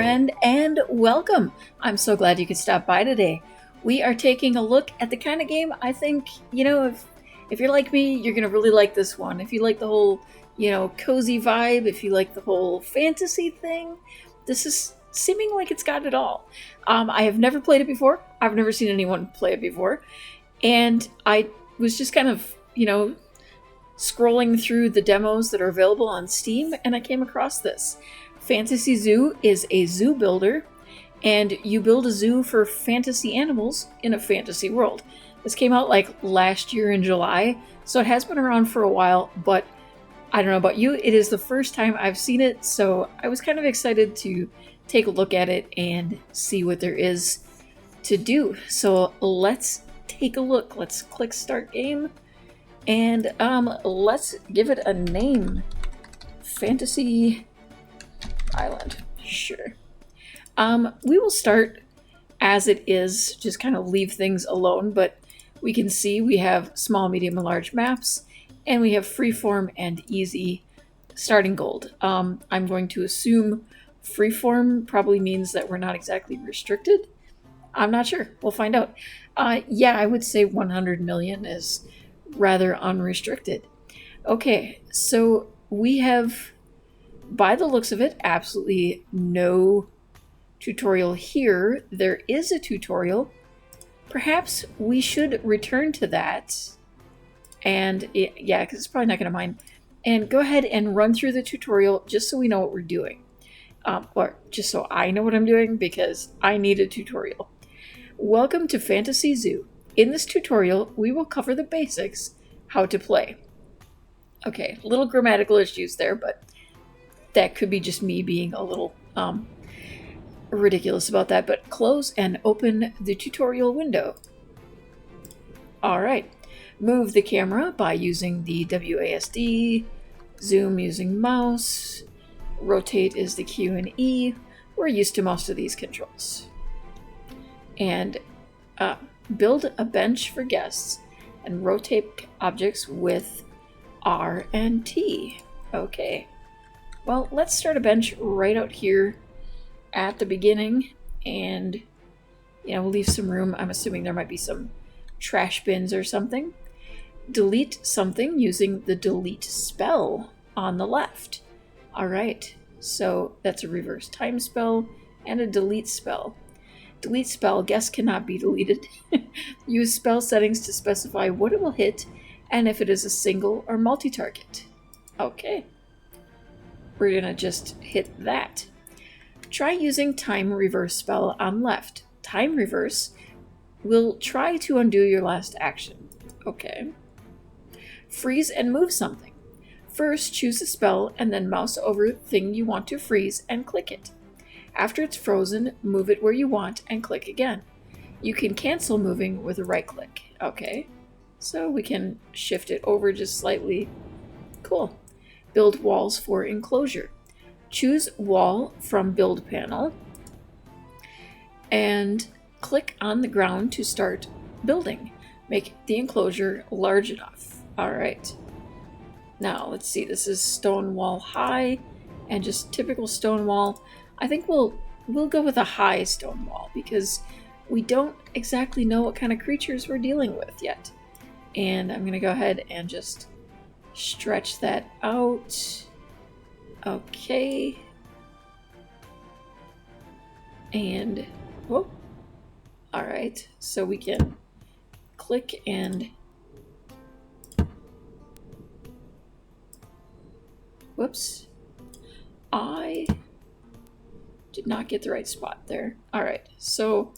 friend, and welcome. I'm so glad you could stop by today. We are taking a look at the kind of game I think, if you're like me, you're going to really like this one. If you like the whole, cozy vibe, if you like the whole fantasy thing, this is seeming like it's got it all. I have never played it before. I've never seen anyone play it before. And I was just kind of, scrolling through the demos that are available on Steam, and I came across this. Fantasy Zoo is a zoo builder, and you build a zoo for fantasy animals in a fantasy world. This came out like last year in July, so it has been around for a while, but I don't know about you, it is the first time I've seen it, so I was kind of excited to take a look at it and see what there is to do. So let's take a look. Let's click Start Game, and let's give it a name. Fantasy Island. Sure. We will start as it is, just kind of leave things alone, but we can see we have small, medium, and large maps, and we have freeform and easy starting gold. I'm going to assume freeform probably means that we're not exactly restricted. I'm not sure. We'll find out. Yeah, I would say 100 million is rather unrestricted. Okay, so we have, by the looks of it, absolutely no tutorial here. There is a tutorial. Perhaps we should return to that. And yeah, because it's probably not going to mind. And go ahead and run through the tutorial just so we know what we're doing. Or just so I know what I'm doing, because I need a tutorial. Welcome to Fantasy Zoo. In this tutorial, we will cover the basics, how to play. Okay, little grammatical issues there, but that could be just me being a little ridiculous about that. But close and open the tutorial window. All right, move the camera by using the WASD, zoom using mouse, rotate is the Q and E. We're used to most of these controls. And build a bench for guests and rotate objects with R and T. Okay. Well, let's start a bench right out here at the beginning, and we'll leave some room. I'm assuming there might be some trash bins or something. Delete something using the delete spell on the left. All right. So that's a reverse time spell and a delete spell. Delete spell, guess cannot be deleted. Use spell settings to specify what it will hit and if it is a single or multi-target. Okay. We're gonna just hit that. Try using time reverse spell on left. Time reverse will try to undo your last action. Okay. Freeze and move something. First, choose a spell and then mouse over the thing you want to freeze and click it. After it's frozen, move it where you want and click again. You can cancel moving with a right click. Okay, so we can shift it over just slightly. Cool. Build walls for enclosure. Choose wall from build panel and click on the ground to start building. Make the enclosure large enough. All right. Now let's see, this is stone wall high and just typical stone wall. I think we'll go with a high stone wall because we don't exactly know what kind of creatures we're dealing with yet. And I'm gonna go ahead and just stretch that out. Okay. And whoa. All right, so we can click and whoops. I did not get the right spot there. All right, so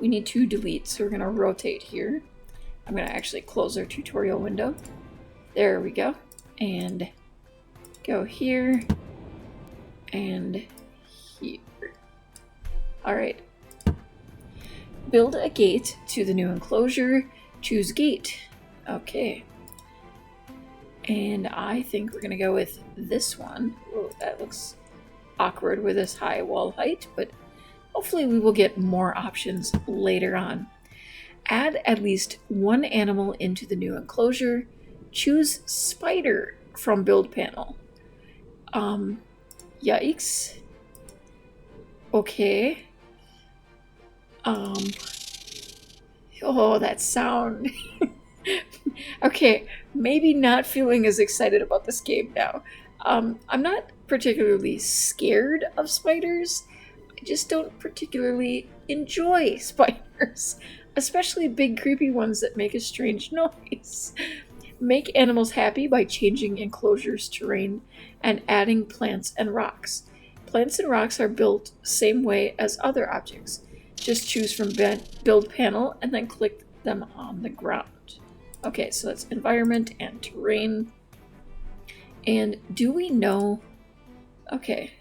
we need to delete, so we're gonna rotate here. I'm gonna actually close our tutorial window. There we go. And go here and here. All right. Build a gate to the new enclosure. Choose gate. Okay. And I think we're gonna go with this one. Whoa, that looks awkward with this high wall height, but hopefully we will get more options later on. Add at least one animal into the new enclosure. Choose spider from build panel. Yikes. Okay. Oh, that sound. Okay, maybe not feeling as excited about this game now. I'm not particularly scared of spiders. I just don't particularly enjoy spiders, especially big creepy ones that make a strange noise. Make animals happy by changing enclosures terrain and adding plants and rocks. Plants and rocks are built same way as other objects. Just choose from build panel and then click them on the ground. Okay, so that's environment and terrain. And do we know? Okay,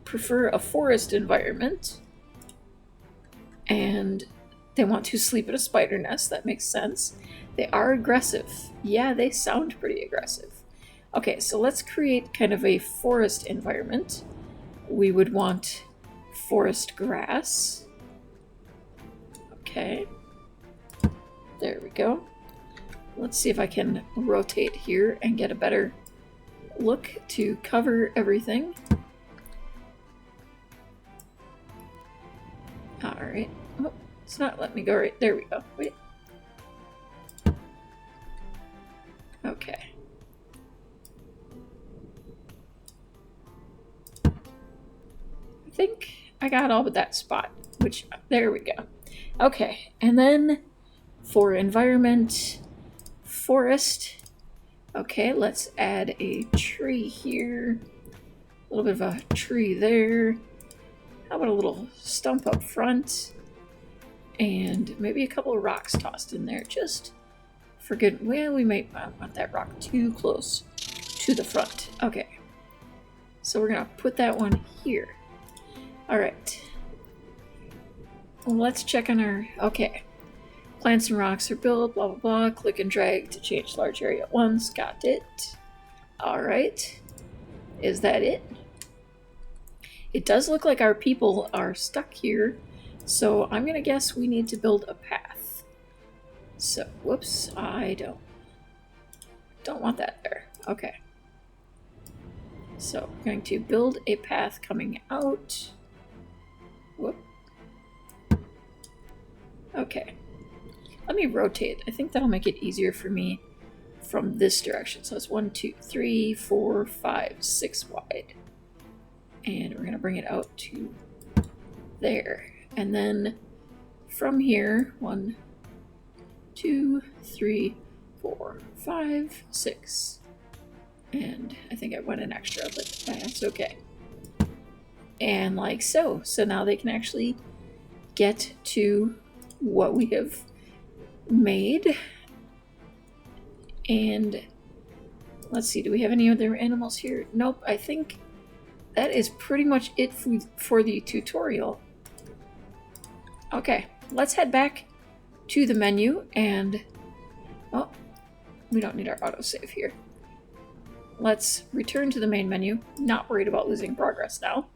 prefer a forest environment. And they want to sleep in a spider nest. That makes sense. They are aggressive. Yeah, they sound pretty aggressive. Okay, so let's create kind of a forest environment. We would want forest grass. Okay. There we go. Let's see if I can rotate here and get a better look to cover everything. Alright. Oh, it's not letting me go right. There we go. Wait. Okay. I think I got all but that spot, which, there we go. Okay, and then for environment, forest. Okay, let's add a tree here. A little bit of a tree there. How about a little stump up front? And maybe a couple of rocks tossed in there, just for good. Well, we might not want that rock too close to the front. Okay, so we're gonna put that one here. All right. Well, let's check on our. Okay, plants and rocks are built. Blah blah blah. Click and drag to change large area at once. Got it. All right. Is that it? It does look like our people are stuck here, so I'm gonna guess we need to build a path. So, whoops, I don't want that there. Okay. So, I'm going to build a path coming out. Whoop. Okay. Let me rotate. I think that'll make it easier for me from this direction. So it's 1, 2, 3, 4, 5, 6 wide. And we're going to bring it out to there. And then from here, 1, 2, 3, 4, 5, 6. And I think I went an extra, but that's okay. And like so. So now they can actually get to what we have made. And let's see, do we have any other animals here? Nope, I think that is pretty much it for the tutorial. Okay, let's head back to the menu and, well, we don't need our autosave here. Let's return to the main menu, not worried about losing progress now,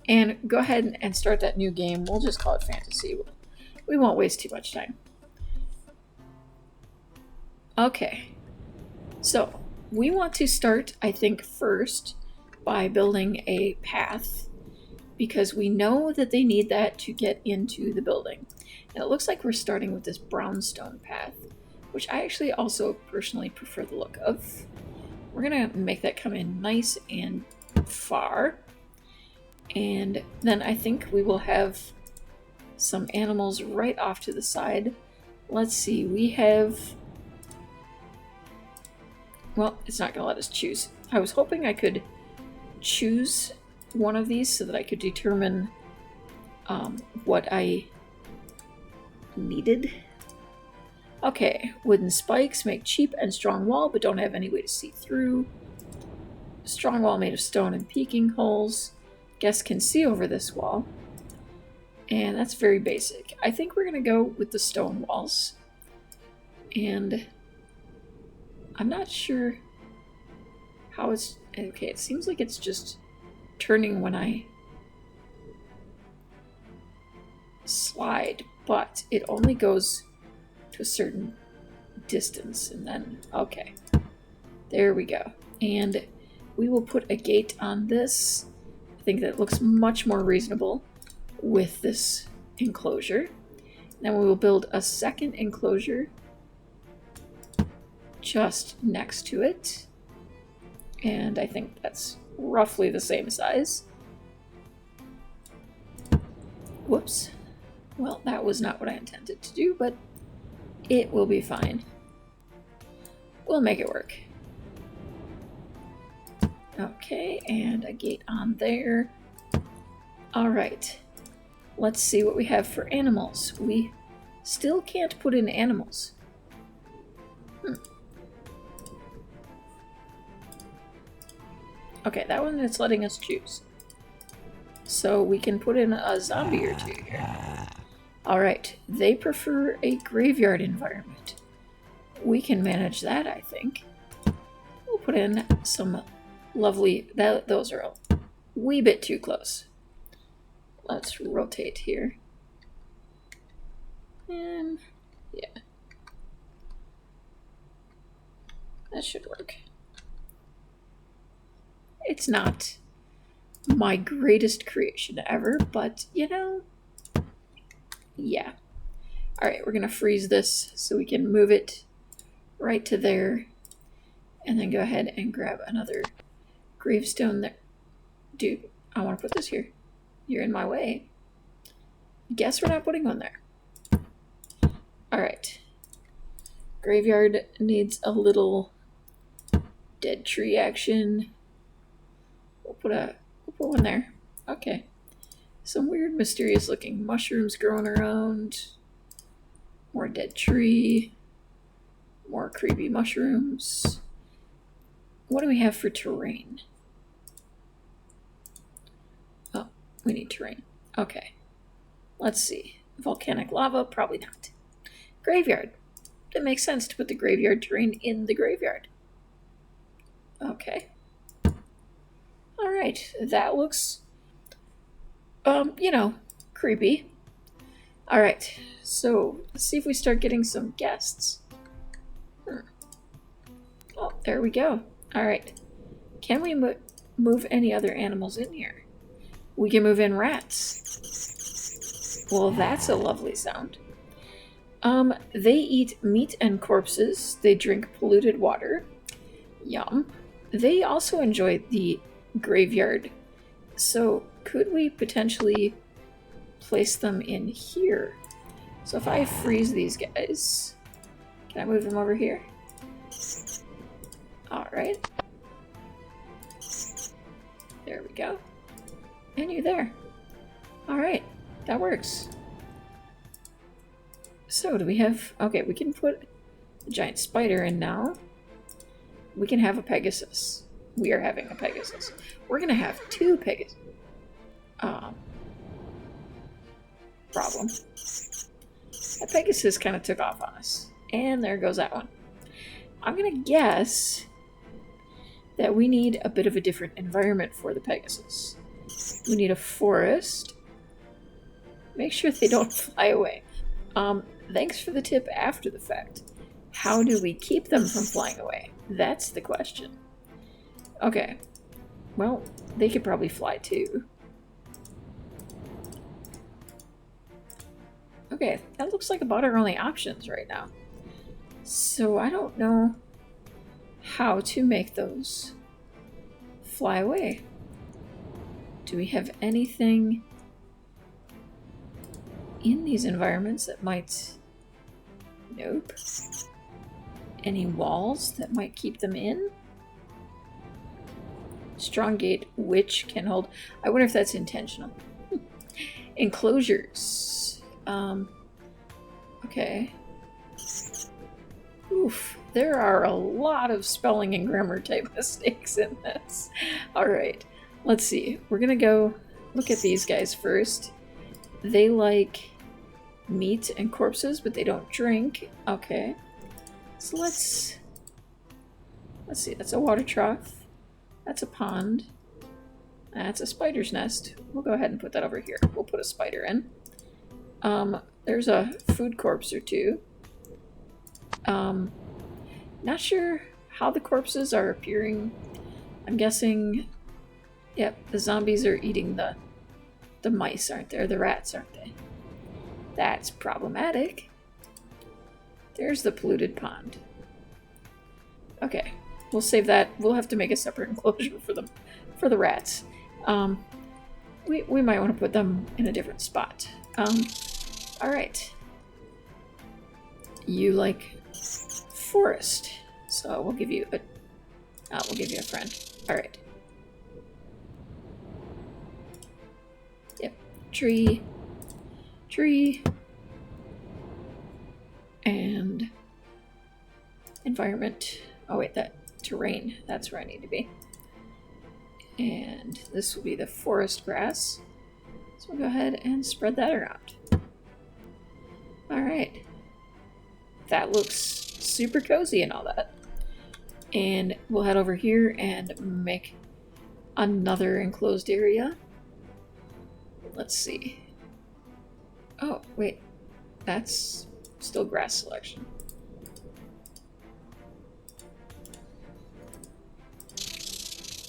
and go ahead and start that new game. We'll just call it Fantasy. We won't waste too much time. Okay, so we want to start, I think, first by building a path, because we know that they need that to get into the building. And it looks like we're starting with this brownstone path, which I actually also personally prefer the look of. We're gonna make that come in nice and far. And then I think we will have some animals right off to the side. Let's see, we have... Well, it's not gonna let us choose. I was hoping I could choose one of these so that I could determine what I needed. Okay, wooden spikes make cheap and strong wall, but don't have any way to see through. Strong wall made of stone and peeking holes. Guests can see over this wall. And that's very basic. I think we're gonna go with the stone walls. And I'm not sure how it's... Okay, it seems like it's just turning when I slide, but it only goes to a certain distance, and then... Okay. There we go. And we will put a gate on this. I think that looks much more reasonable with this enclosure. Then we will build a second enclosure just next to it. And I think that's roughly the same size. Whoops. Well, that was not what I intended to do, but it will be fine. We'll make it work. Okay, and a gate on there. All right. Let's see what we have for animals. We still can't put in animals. Okay, that one is letting us choose. So we can put in a zombie or two here. Alright, they prefer a graveyard environment. We can manage that, I think. We'll put in some lovely... those are a wee bit too close. Let's rotate here. And yeah. That should work. It's not my greatest creation ever, but you know, yeah. All right, we're gonna freeze this so we can move it right to there, and then go ahead and grab another gravestone there. Dude, I want to put this here. You're in my way. Guess we're not putting one there. All right. Graveyard needs a little dead tree action. We'll put one there. Okay. Some weird, mysterious looking mushrooms growing around. More dead tree. More creepy mushrooms. What do we have for terrain? Oh, we need terrain. Okay. Let's see. Volcanic lava? Probably not. Graveyard. It makes sense to put the graveyard terrain in the graveyard. Okay. Alright, that looks, you know, creepy. Alright, so let's see if we start getting some guests. Oh, there we go. Alright. Can we move any other animals in here? We can move in rats. Well, that's a lovely sound. They eat meat and corpses. They drink polluted water. Yum. They also enjoy the graveyard. So could we potentially place them in here? So if I freeze these guys, can I move them over here? Alright. There we go. And you're there. Alright, that works. So do we have... Okay, we can put a giant spider in now. We can have a Pegasus. We are having a Pegasus. We're gonna have two Pegasus. Problem. That Pegasus kind of took off on us. And there goes that one. I'm gonna guess that we need a bit of a different environment for the Pegasus. We need a forest. Make sure they don't fly away. Thanks for the tip after the fact. How do we keep them from flying away? That's the question. Okay. Well, they could probably fly too. Okay, that looks like about our only options right now. So I don't know how to make those fly away. Do we have anything in these environments that might... Nope. Any walls that might keep them in? Strong gate, which can hold... I wonder if that's intentional. Enclosures. Okay. Oof. There are a lot of spelling and grammar type mistakes in this. Alright. Let's see. We're gonna go look at these guys first. They like meat and corpses, but they don't drink. Okay. So let's see. That's a water trough. That's a pond. That's a spider's nest. We'll go ahead and put that over here. We'll put a spider in. There's a food corpse or two. Not sure how the corpses are appearing. I'm guessing, yep, the zombies are eating the the mice, aren't there? The rats, aren't they? That's problematic. There's the polluted pond. Okay, we'll save that. We'll have to make a separate enclosure for the rats. We might want to put them in a different spot. All right. You like forest, so we'll give you a friend. All right. Yep. Tree. And environment. Oh wait, that terrain. That's where I need to be. And this will be the forest grass. So we'll go ahead and spread that around. All right. That looks super cozy and all that. And we'll head over here and make another enclosed area. Let's see. Oh, wait. That's still grass selection.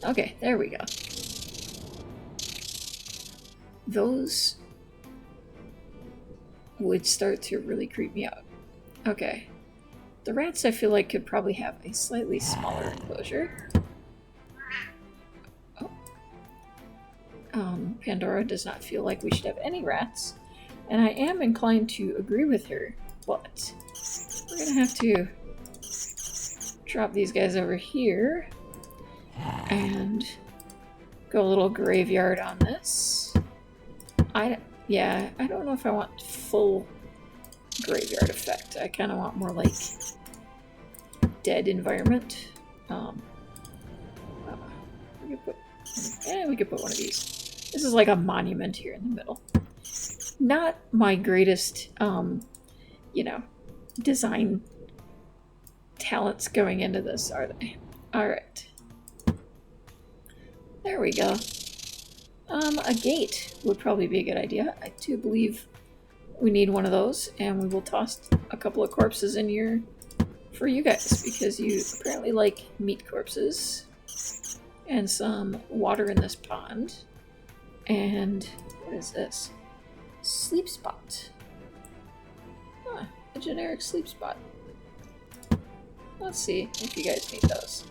Okay, there we go. Those would start to really creep me out. Okay. The rats, I feel like, could probably have a slightly smaller enclosure. Oh. Pandora does not feel like we should have any rats. And I am inclined to agree with her, but we're gonna have to drop these guys over here and go a little graveyard on this. I don't know if I want full graveyard effect. I kind of want more like dead environment. We could put one of these. This is like a monument here in the middle. Not my greatest, design talents going into this, are they? All right. There we go. A gate would probably be a good idea. I do believe we need one of those, and we will toss a couple of corpses in here for you guys, because you apparently like meat corpses. And some water in this pond. And what is this? Sleep spot. Huh, a generic sleep spot. Let's see if you guys need those.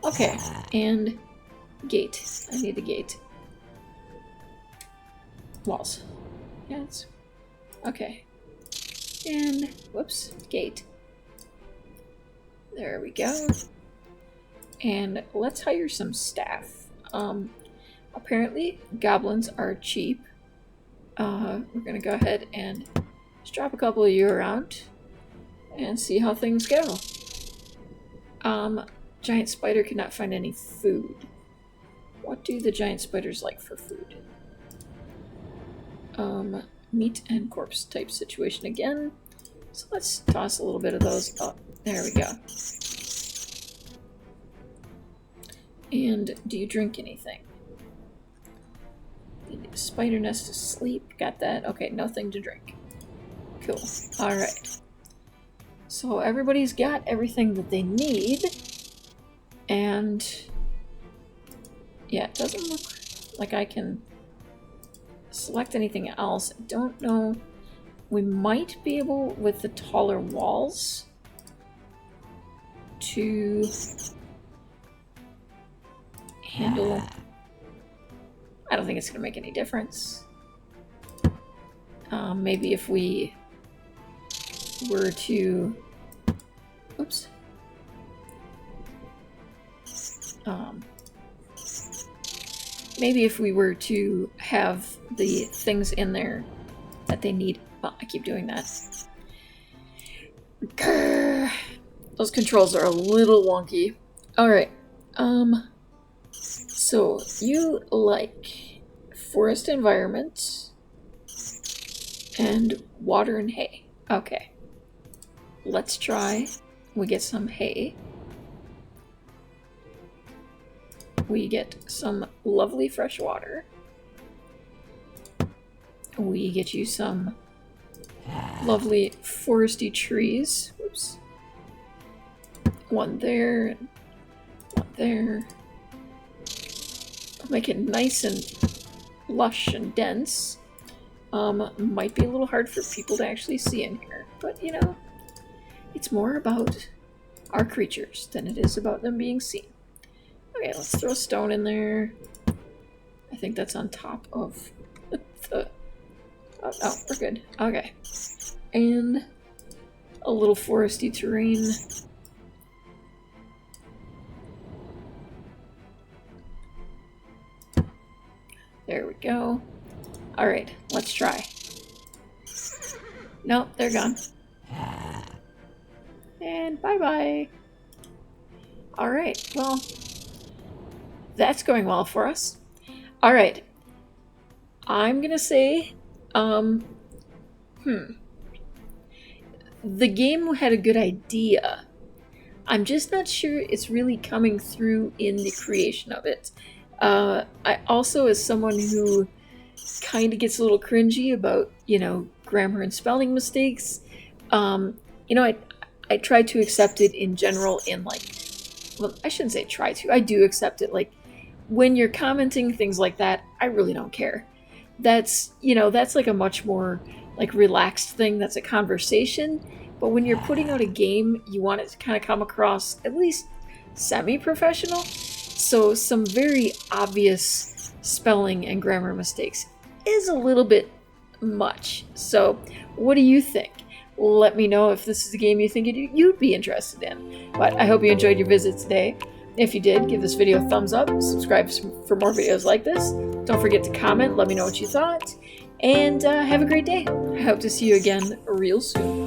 Okay, and gate. I need the gate. Walls. Yeah, it's okay. And whoops, gate. There we go. And let's hire some staff. Apparently goblins are cheap. We're gonna go ahead and just drop a couple of you around and see how things go. Giant spider could not find any food. What do the giant spiders like for food? Meat and corpse type situation again. So let's toss a little bit of those up. There we go. And do you drink anything? Spider nest to sleep. Got that. Okay, nothing to drink. Cool. Alright. So everybody's got everything that they need. And yeah, it doesn't look like I can select anything else. I don't know. We might be able, with the taller walls, to handle... I don't think it's going to make any difference. Maybe if we were to... Oops. Maybe if we were to have the things in there that they need... Well, I keep doing that. Grr. Those controls are a little wonky. Alright. So, you like forest environment and water and hay. Okay. Let's try. We get some hay. We get some lovely fresh water. We get you some lovely foresty trees. Oops. One there. One there. I'll make it nice and lush and dense, might be a little hard for people to actually see in here. But, you know, it's more about our creatures than it is about them being seen. Okay, let's throw a stone in there. I think that's on top of the... Oh, we're good. Okay. And a little foresty terrain. There we go. Alright, let's try. Nope, they're gone. And bye-bye. Alright, well, that's going well for us. Alright. I'm gonna say, the game had a good idea. I'm just not sure it's really coming through in the creation of it. I also, as someone who kind of gets a little cringy about, you know, grammar and spelling mistakes, you know, I try to accept it in general in, like, well, I shouldn't say try to. I do accept it. Like, when you're commenting things like that, I really don't care. That's, you know, that's like a much more, like, relaxed thing. That's a conversation. But when you're putting out a game, you want it to kind of come across at least semi-professional. So some very obvious spelling and grammar mistakes is a little bit much. So what do you think? Let me know if this is a game you think you'd be interested in. But I hope you enjoyed your visit today. If you did, give this video a thumbs up, subscribe for more videos like this. Don't forget to comment, let me know what you thought, and have a great day. I hope to see you again real soon.